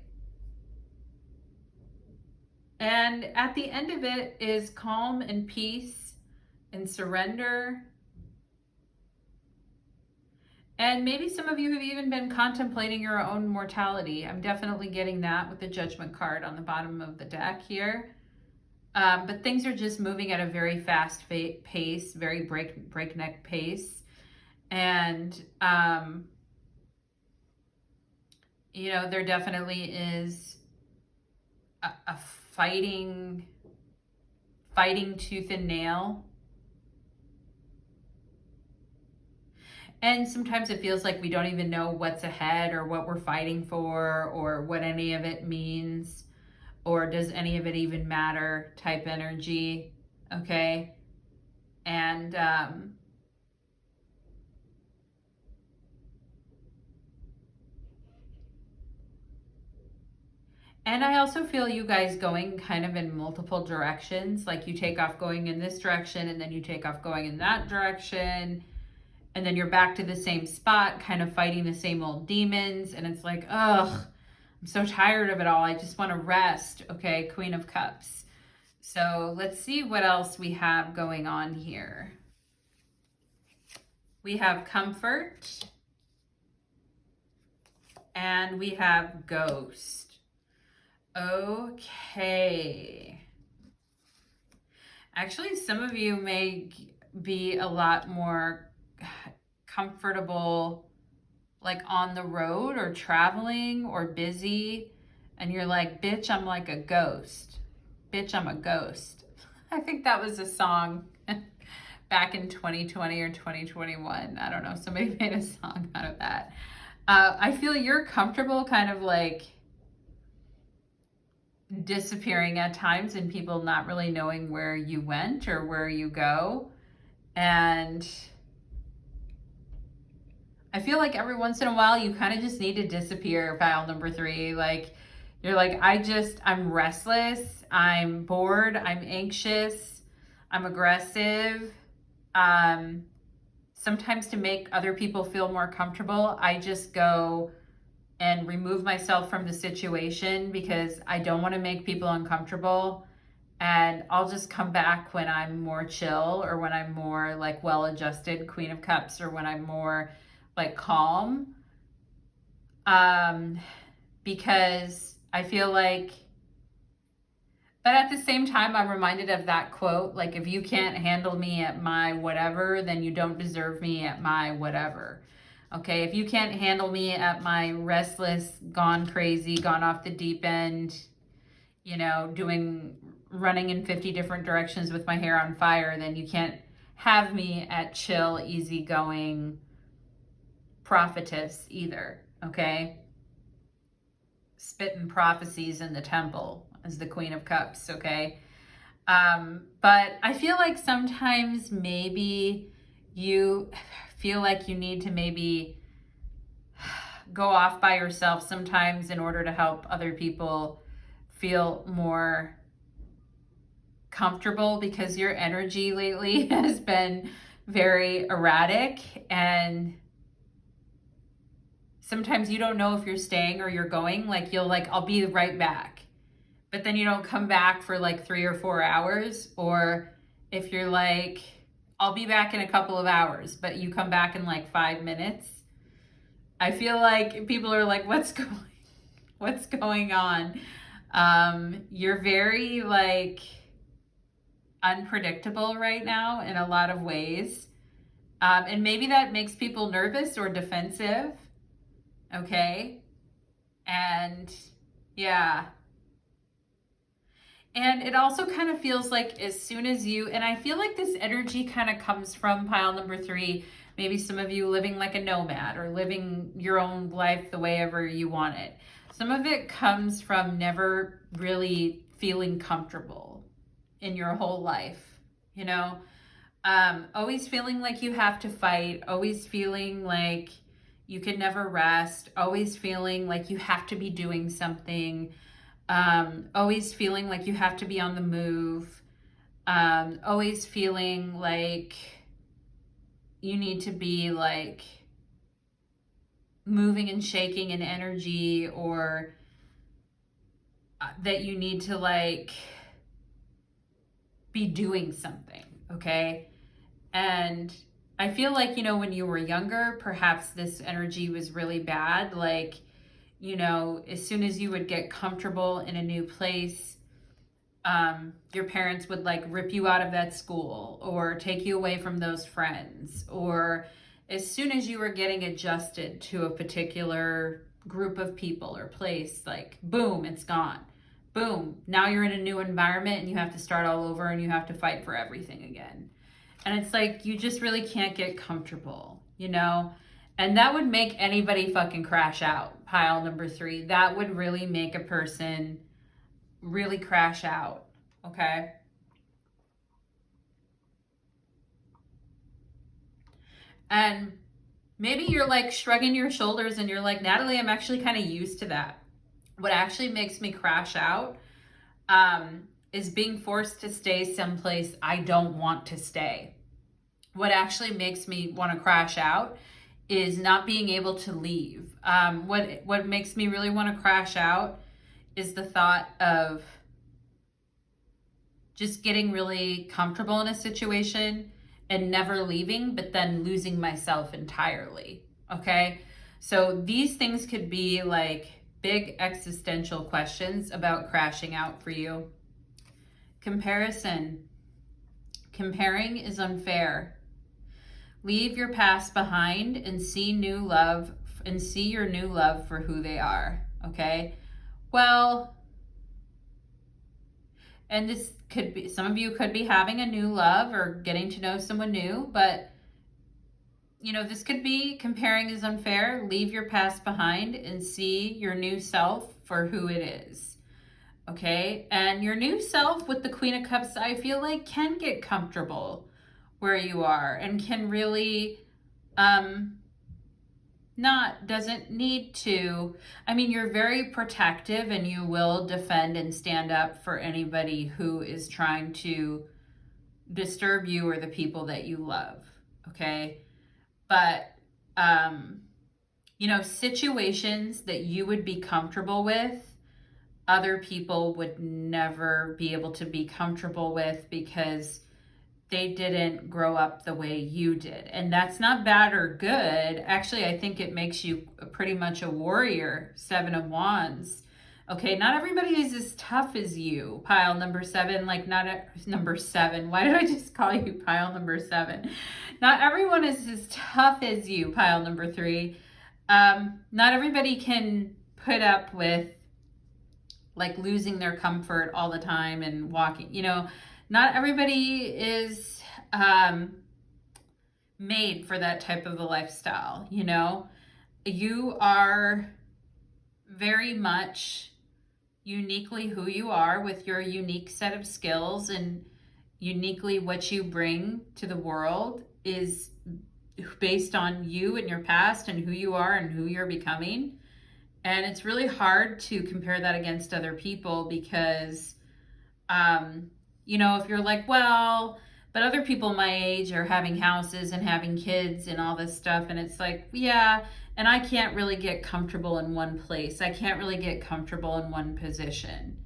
And at the end of it is calm and peace and surrender. And maybe some of you have even been contemplating your own mortality. I'm definitely getting that with the Judgment card on the bottom of the deck here. But things are just moving at a very fast pace, very breakneck pace. And, you know, there definitely is a fighting tooth and nail. And sometimes it feels like we don't even know what's ahead or what we're fighting for or what any of it means or does any of it even matter type energy, okay? And I also feel you guys going kind of in multiple directions. Like you take off going in this direction and then you take off going in that direction. And then you're back to the same spot, kind of fighting the same old demons. And it's like, ugh, I'm so tired of it all. I just want to rest. Okay, Queen of Cups. So let's see what else we have going on here. We have Comfort. And we have Ghost. Okay. Actually, some of you may be a lot more comfortable like on the road or traveling or busy, and you're like, bitch, I'm like a ghost. Bitch, I'm a ghost. I think that was a song back in 2020 or 2021. I don't know. Somebody made a song out of that. I feel you're comfortable kind of like disappearing at times and people not really knowing where you went or where you go. And I feel like every once in a while you kind of just need to disappear, pile number 3. Like you're like, I'm restless, I'm bored, I'm anxious, I'm aggressive. Sometimes to make other people feel more comfortable, I just go and remove myself from the situation because I don't want to make people uncomfortable. And I'll just come back when I'm more chill or when I'm more like well-adjusted, Queen of Cups, or when I'm more like calm. Because I feel like, but at the same time, I'm reminded of that quote, like, if you can't handle me at my whatever, then you don't deserve me at my whatever. Okay, if you can't handle me at my restless, gone crazy, gone off the deep end, you know, running in 50 different directions with my hair on fire, then you can't have me at chill, easygoing prophetess either, okay? Spitting prophecies in the temple as the Queen of Cups, okay? But I feel like sometimes maybe you feel like you need to maybe go off by yourself sometimes in order to help other people feel more comfortable, because your energy lately has been very erratic, and sometimes you don't know if you're staying or you're going. Like you'll like, I'll be right back, but then you don't come back for like 3 or 4 hours. Or if you're like, I'll be back in a couple of hours, but you come back in like 5 minutes. I feel like people are like, what's going on? You're very like unpredictable right now in a lot of ways. And maybe that makes people nervous or defensive. Okay. And yeah. And it also kind of feels like as soon as you, and I feel like this energy kind of comes from pile number 3, maybe some of you living like a nomad or living your own life the way ever you want it. Some of it comes from never really feeling comfortable in your whole life, you know? Always feeling like you have to fight, always feeling like you can never rest, always feeling like you have to be doing something, always feeling like you have to be on the move, always feeling like you need to be like moving and shaking in energy, or that you need to like be doing something, okay? And I feel like, you know, when you were younger, perhaps this energy was really bad. Like, you know, as soon as you would get comfortable in a new place, your parents would like rip you out of that school or take you away from those friends. Or as soon as you were getting adjusted to a particular group of people or place, like boom, it's gone. Boom, now you're in a new environment and you have to start all over and you have to fight for everything again. And it's like, you just really can't get comfortable, you know? And that would make anybody fucking crash out, pile number 3. That would really make a person really crash out, okay? And maybe you're like shrugging your shoulders and you're like, Natalie, I'm actually kind of used to that. What actually makes me crash out is being forced to stay someplace I don't want to stay. What actually makes me want to crash out is not being able to leave. What makes me really want to crash out is the thought of just getting really comfortable in a situation and never leaving, but then losing myself entirely. Okay? So these things could be like big existential questions about crashing out for you. Comparison. Comparing is unfair. Leave your past behind and see new love and see your new love for who they are. Okay? Well, and this could be, some of you could be having a new love or getting to know someone new, but you know, this could be comparing is unfair. Leave your past behind and see your new self for who it is. Okay? And your new self with the Queen of Cups, I feel like can get comfortable where you are and can really doesn't need to. I mean, you're very protective and you will defend and stand up for anybody who is trying to disturb you or the people that you love, okay? But you know, situations that you would be comfortable with, other people would never be able to be comfortable with because they didn't grow up the way you did. And that's not bad or good. Actually, I think it makes you pretty much a warrior, 7 of Wands. Okay, not everybody is as tough as you, pile number 7. Like, not number 7. Why did I just call you pile number 7? Not everyone is as tough as you, pile number 3. Not everybody can put up with like losing their comfort all the time and walking, you know. Not everybody is made for that type of a lifestyle, you know. You are very much uniquely who you are with your unique set of skills, and uniquely what you bring to the world is based on you and your past and who you are and who you're becoming. And it's really hard to compare that against other people because you know, if you're like, well, but other people my age are having houses and having kids and all this stuff. And it's like, yeah, and I can't really get comfortable in one place. I can't really get comfortable in one position.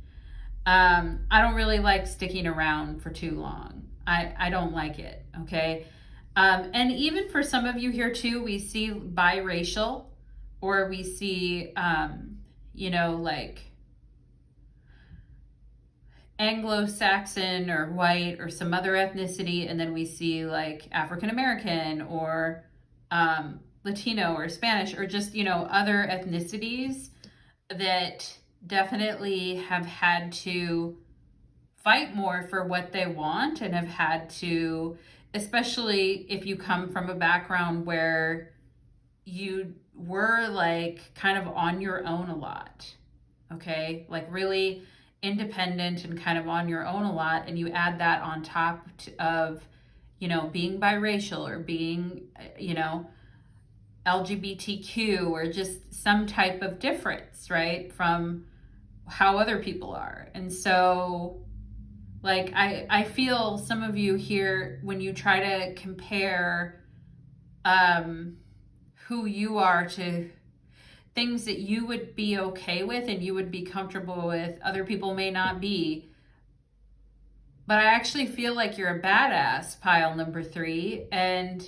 I don't really like sticking around for too long. I don't like it, okay? And even for some of you here too, we see biracial, or we see, you know, like Anglo-Saxon or white or some other ethnicity, and then we see like African American or Latino or Spanish, or just, you know, other ethnicities that definitely have had to fight more for what they want and have had to, especially if you come from a background where you were like kind of on your own a lot, okay? Like really independent and kind of on your own a lot, and you add that on top of, you know, being biracial or being, you know, LGBTQ or just some type of difference, right, from how other people are. And so, like, I feel some of you here, when you try to compare who you are to things that you would be okay with and you would be comfortable with, other people may not be. But I actually feel like you're a badass, pile number 3, and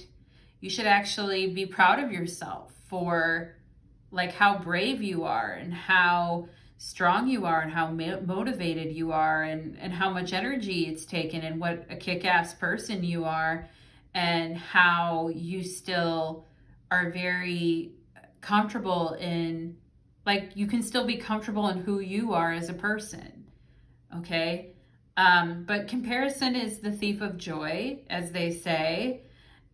you should actually be proud of yourself for like how brave you are and how strong you are and how motivated you are and how much energy it's taken and what a kick-ass person you are and how you still are very comfortable in, like, you can still be comfortable in who you are as a person, okay? But comparison is the thief of joy, as they say.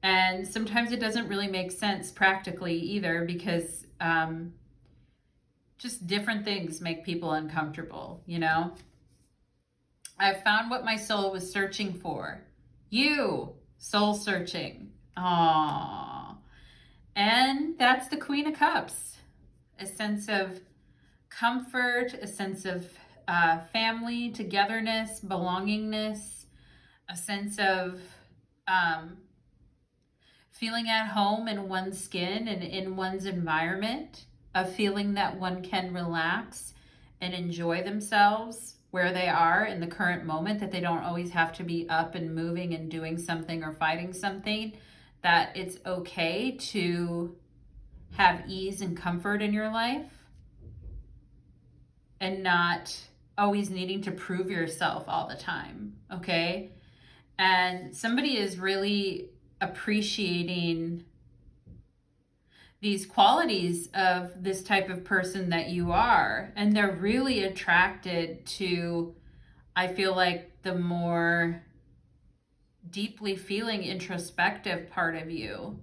And sometimes it doesn't really make sense practically either, because just different things make people uncomfortable, you know? I've found what my soul was searching for. You, soul searching. Aww. And that's the Queen of Cups. A sense of comfort, a sense of family, togetherness, belongingness, a sense of feeling at home in one's skin and in one's environment, a feeling that one can relax and enjoy themselves where they are in the current moment, that they don't always have to be up and moving and doing something or fighting something, that it's okay to have ease and comfort in your life and not always needing to prove yourself all the time, okay? And somebody is really appreciating these qualities of this type of person that you are, and they're really attracted to, I feel like, the more deeply feeling introspective part of you.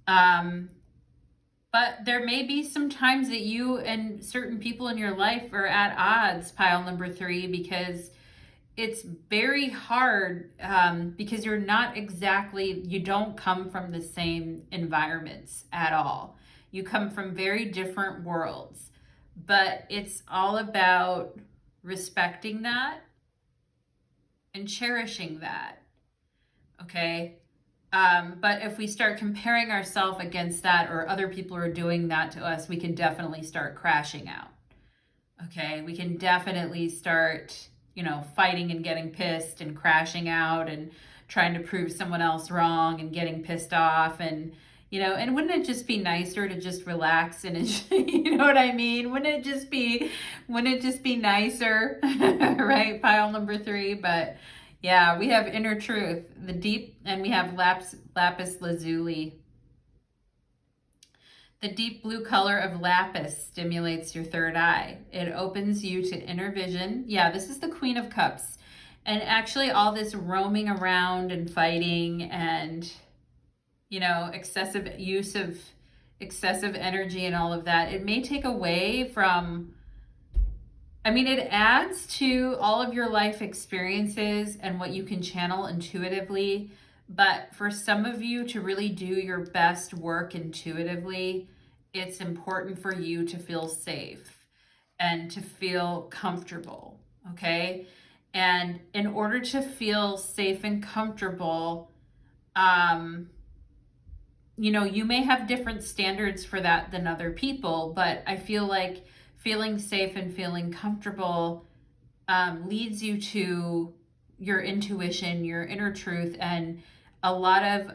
But there may be some times that you and certain people in your life are at odds, pile number 3, because it's very hard, because you're not exactly, you don't come from the same environments at all. You come from very different worlds, but it's all about respecting that and cherishing that, okay? But if we start comparing ourselves against that, or other people are doing that to us, we can definitely start crashing out, okay? We can definitely start, you know, fighting and getting pissed and crashing out and trying to prove someone else wrong and getting pissed off. And, you know, and wouldn't it just be nicer to just relax and, you know what I mean? Wouldn't it just be nicer, right? Pile number 3. But yeah, we have inner truth, the deep, and we have lapis lazuli. The deep blue color of lapis stimulates your third eye. It opens you to inner vision. Yeah, this is the Queen of Cups. And actually all this roaming around and fighting and, you know, excessive use of excessive energy and all of that, it may take away from, I mean, it adds to all of your life experiences and what you can channel intuitively. But for some of you to really do your best work intuitively, it's important for you to feel safe and to feel comfortable, okay? And in order to feel safe and comfortable, you know, you may have different standards for that than other people, but I feel like feeling safe and feeling comfortable leads you to your intuition, your inner truth, and a lot of,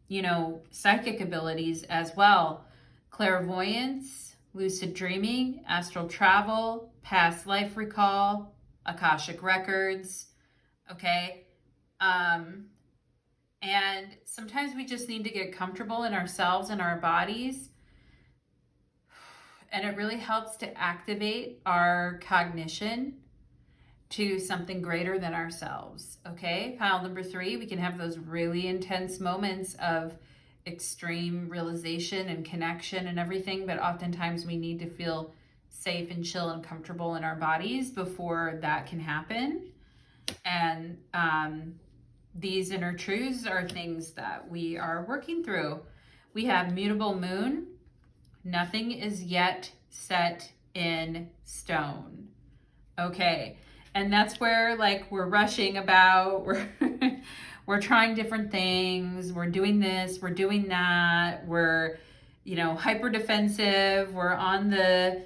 you know, psychic abilities as well. Clairvoyance, lucid dreaming, astral travel, past life recall, Akashic records, okay? And sometimes we just need to get comfortable in ourselves and our bodies. And it really helps to activate our cognition, to something greater than ourselves. Okay, pile number 3, we can have those really intense moments of extreme realization and connection and everything, but oftentimes we need to feel safe and chill and comfortable in our bodies before that can happen. And these inner truths are things that we are working through. We have mutable moon. Nothing is yet set in stone. Okay, and that's where like we're rushing about, we're trying different things, we're doing this, we're doing that, we're, you know, hyper defensive, we're on the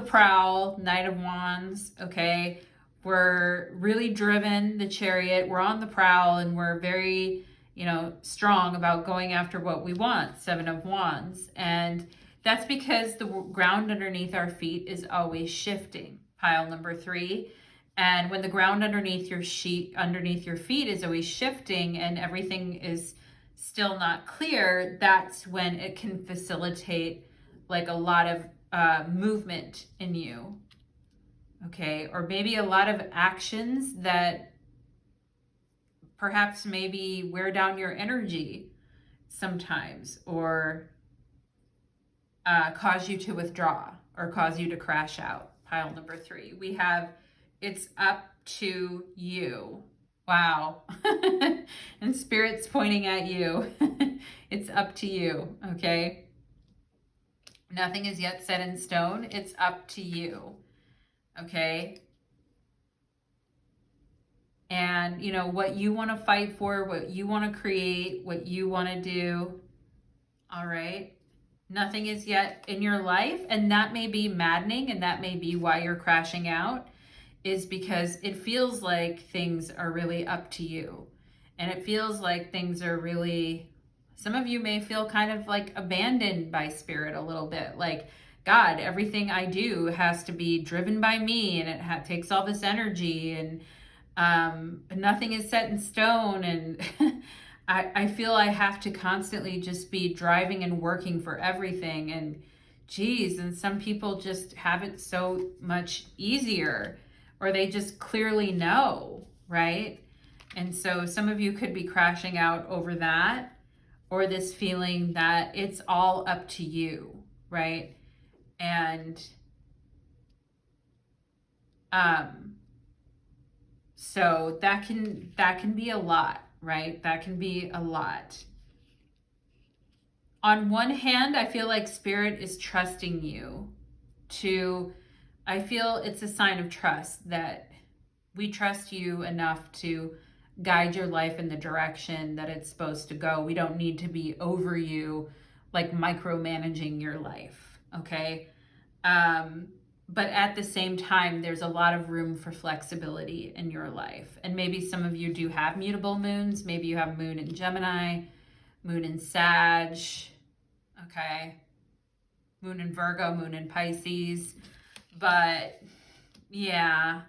prowl, Knight of Wands, okay? We're really driven, the Chariot, we're on the prowl, and we're very, you know, strong about going after what we want, Seven of Wands. And that's because the ground underneath our feet is always shifting, pile number 3. And when the ground underneath your feet is always shifting and everything is still not clear, that's when it can facilitate like a lot of movement in you. Okay, or maybe a lot of actions that perhaps maybe wear down your energy sometimes, or cause you to withdraw or cause you to crash out. Pile number 3. We have, it's up to you. Wow. And Spirit's pointing at you. It's up to you, okay? Nothing is yet set in stone. It's up to you, okay? And, you know, what you want to fight for, what you want to create, what you want to do, all right? Nothing is yet in your life, and that may be maddening, and that may be why you're crashing out, is because it feels like things are really up to you. And it feels like things are really, some of you may feel kind of like abandoned by Spirit a little bit, like, God, everything I do has to be driven by me, and it takes all this energy, and nothing is set in stone, and I feel I have to constantly just be driving and working for everything. And geez, and some people just have it so much easier, or they just clearly know, right? And so some of you could be crashing out over that, or this feeling that it's all up to you, right? And so that can be a lot, right? That can be a lot. On one hand, I feel like Spirit is trusting you to, I feel it's a sign of trust that we trust you enough to guide your life in the direction that it's supposed to go. We don't need to be over you, like micromanaging your life, okay? But at the same time, there's a lot of room for flexibility in your life. And maybe some of you do have mutable moons. Maybe you have moon in Gemini, moon in Sag, okay? Moon in Virgo, moon in Pisces. But yeah,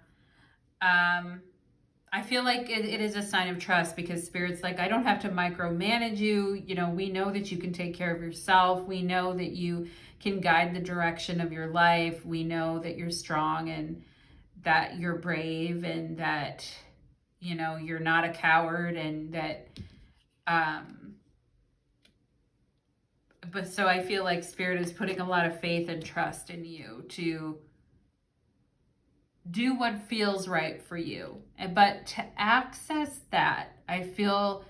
I feel like it is a sign of trust, because Spirit's like, I don't have to micromanage you. You know, we know that you can take care of yourself. We know that you can guide the direction of your life. We know that you're strong, and that you're brave, and that, you know, you're not a coward, and that, but so I feel like Spirit is putting a lot of faith and trust in you to do what feels right for you. But to access that, I feel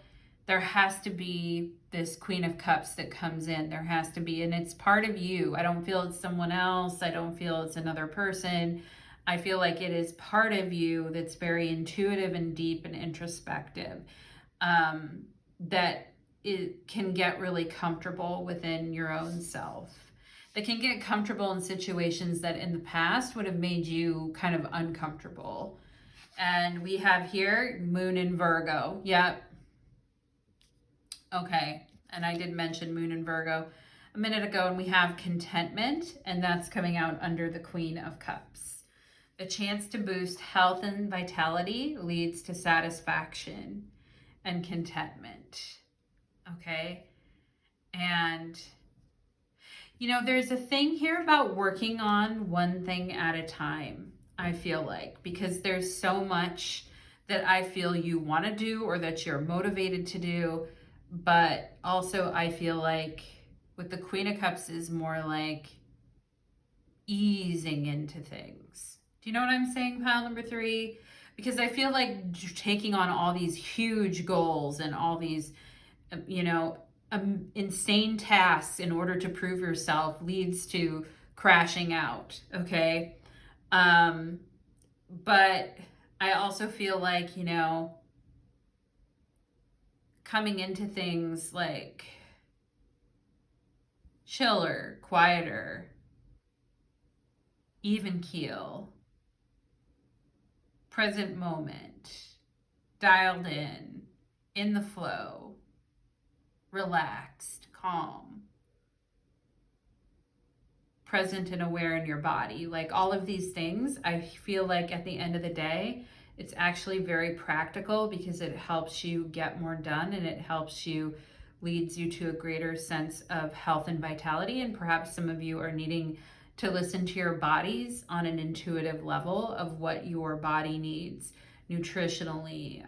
there has to be this Queen of Cups that comes in. There has to be, and it's part of you. I don't feel it's someone else. I don't feel it's another person. I feel like it is part of you that's very intuitive and deep and introspective, that it can get really comfortable within your own self. That can get comfortable in situations that in the past would have made you kind of uncomfortable. And we have here moon in Virgo. Yep. Okay. And I did mention moon in Virgo a minute ago, and we have contentment, and that's coming out under the Queen of Cups. The chance to boost health and vitality leads to satisfaction and contentment. Okay. And you know, there's a thing here about working on one thing at a time. I feel like, because there's so much that I feel you want to do or that you're motivated to do. But also I feel like with the Queen of Cups is more like easing into things. Do you know what I'm saying, pile number 3? Because I feel like taking on all these huge goals and all these, insane tasks in order to prove yourself leads to crashing out, okay? But I also feel like, coming into things like chiller, quieter, even keel, present moment, dialed in the flow, relaxed, calm, present and aware in your body. Like all of these things, I feel like at the end of the day, it's actually very practical because it helps you get more done and it leads you to a greater sense of health and vitality. And perhaps some of you are needing to listen to your bodies on an intuitive level of what your body needs nutritionally,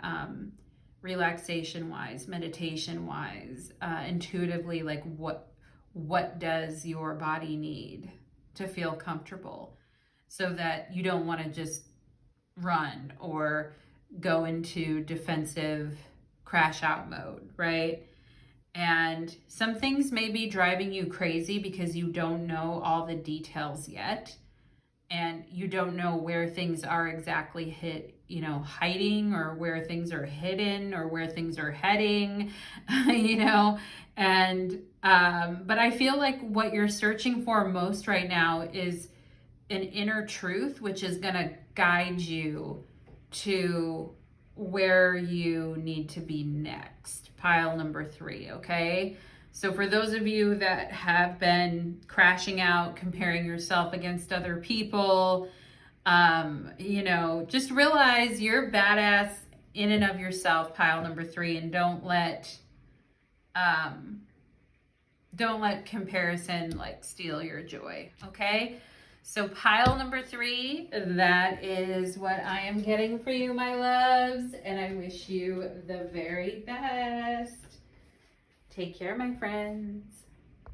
relaxation wise, meditation wise, intuitively, like what does your body need to feel comfortable, so that you don't want to just run or go into defensive crash out mode, right? And some things may be driving you crazy because you don't know all the details yet. And you don't know where things are exactly hiding, or where things are hidden, or where things are heading, and, but I feel like what you're searching for most right now is an inner truth, which is going to guide you to where you need to be next. Pile number 3, okay? So for those of you that have been crashing out, comparing yourself against other people, just realize you're badass in and of yourself, pile number 3, and don't let comparison like steal your joy, okay? So pile number 3, that is what I am getting for you, my loves, and I wish you the very best. Take care, my friends.